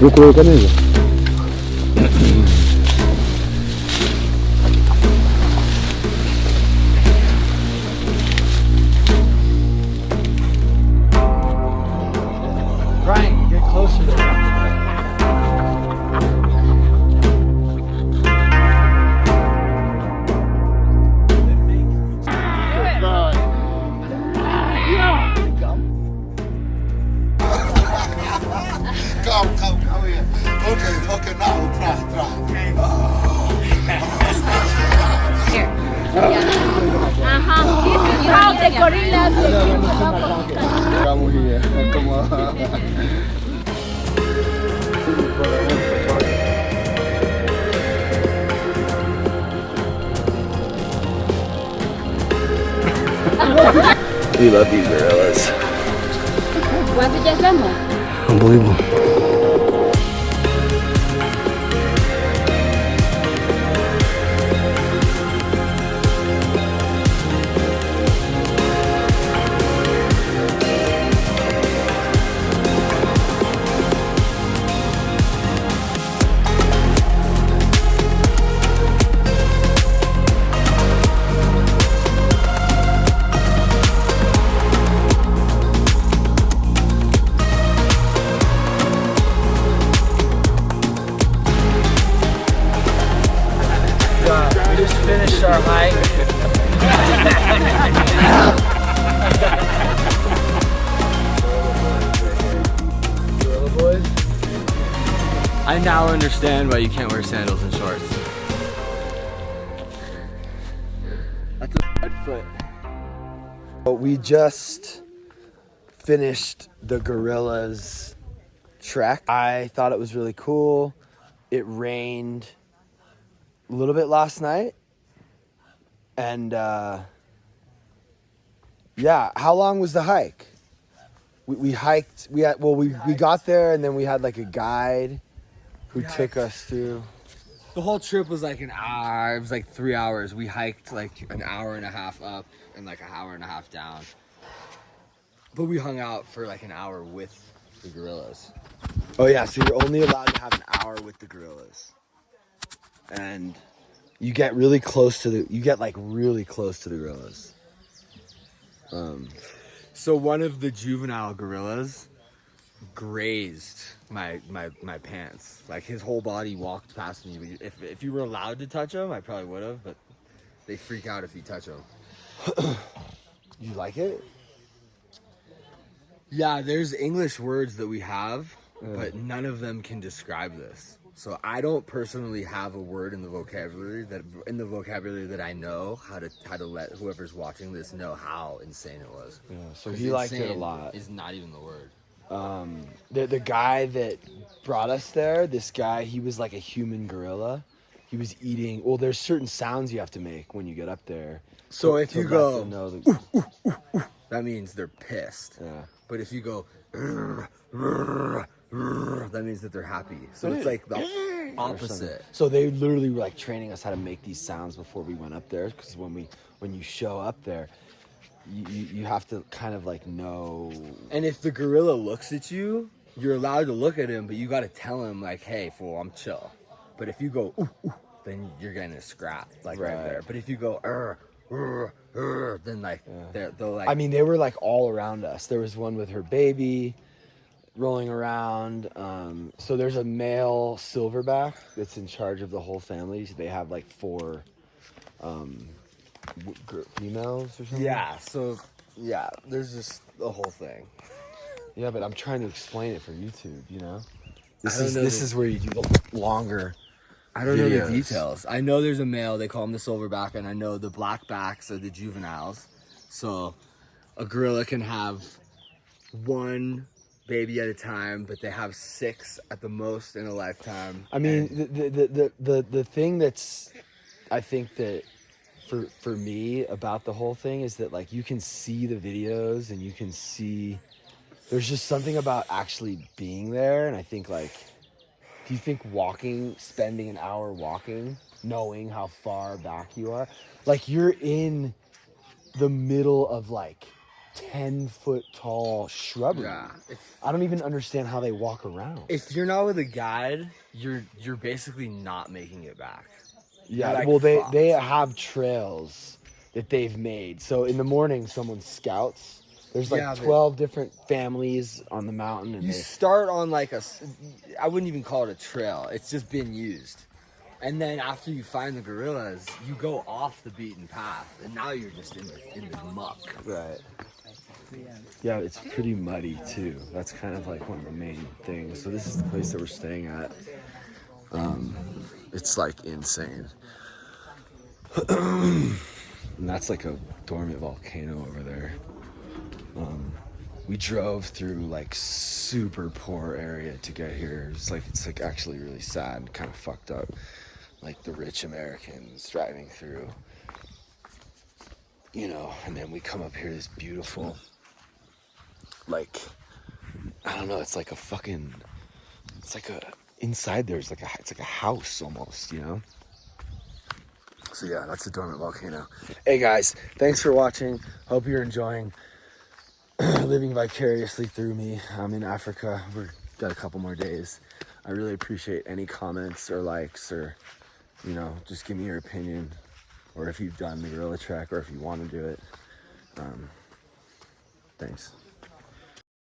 Lucru ka nila. Brian, get closer to that. Kom weer. Oké, nou, traag. Here. You have the gorillas. Kamu hier. Kom maar. We love these gorillas. ¿Cuánto ya estamos? Unbelievable. We just finished our hike. Gorilla boys. I now understand why you can't wear sandals and shorts. That's a bad foot. We just finished the gorillas trek. I thought it was really cool. It rained a little bit last night. And yeah, how long was the hike? We hiked, we got there and then we had like a guide who took us through. The whole trip was like an hour. It was like 3 hours. We hiked like an hour and a half up and like an hour and a half down. But we hung out for like an hour with the gorillas. Oh yeah, so you're only allowed to have an hour with the gorillas. And you get really close to really close to the gorillas. So one of the juvenile gorillas grazed my pants. Like his whole body walked past me. If you were allowed to touch him, I probably would have, but they freak out if you touch them. You like it? Yeah, there's English words that we have, but none of them can describe this. So I don't personally have a word in the vocabulary that I know how to let whoever's watching this know how insane it was. Yeah, so he liked it a Insane lot. Is not even the word. The guy that brought us there, this guy, he was like a human gorilla. He was eating. Well, there's certain sounds you have to make when you get up there. So if to you let go, them know that- that means they're pissed. yeah. But if you go, that means that they're happy. So it's like the opposite. So they literally were like training us how to make these sounds before we went up there. Because when you show up there, you have to kind of like know. And if the gorilla looks at you, you're allowed to look at him, but you got to tell him like, "Hey, fool, I'm chill." But if you go, then you're getting a scrap like right there. But if you go, then like they'll like. I mean, they were like all around us. There was one with her baby rolling around. So there's a male silverback that's in charge of the whole family. So they have like 4 females or something. Yeah. So yeah, there's just the whole thing. Yeah, but I'm trying to explain it for YouTube. You know, I don't know this is where you do the longer. I don't know the videos. details. I know there's a male, they call him the silverback, and I know the blackbacks are the juveniles. So a gorilla can have 1 baby at a time, but they have 6 at the most in a lifetime. I mean, the thing that's, I think that for me about the whole thing is that like you can see the videos and you can see, there's just something about actually being there. And I think like, do you think spending an hour walking, knowing how far back you are, like you're in the middle of like 10-foot tall shrubbery. Yeah. I don't even understand how they walk around. If you're not with a guide, you're basically not making it back. Yeah, You're like, well, they fucked. have trails that they've made. So in the morning, someone scouts. There's like Yeah, but- 12 different families on the mountain, and You they start on like I wouldn't even call it a trail. It's just been used. And then after you find the gorillas, you go off the beaten path, and now you're just in the muck. right. Yeah, it's pretty muddy too. That's kind of like one of the main things. So this is the place that we're staying at. It's like insane. And that's like a dormant volcano over there. We drove through like super poor area to get here. It's like actually really sad, kind of fucked up. Like the rich Americans driving through, you know, and then we come up here, this beautiful, like, I don't know, it's like inside there's like it's like a house almost, you know? So yeah, that's a dormant volcano. Hey guys, thanks for watching. Hope you're enjoying living vicariously through me. I'm in Africa. We've got a couple more days. I really appreciate any comments or likes, or, you know, just give me your opinion, or if you've done the gorilla trek or if you want to do it. Thanks.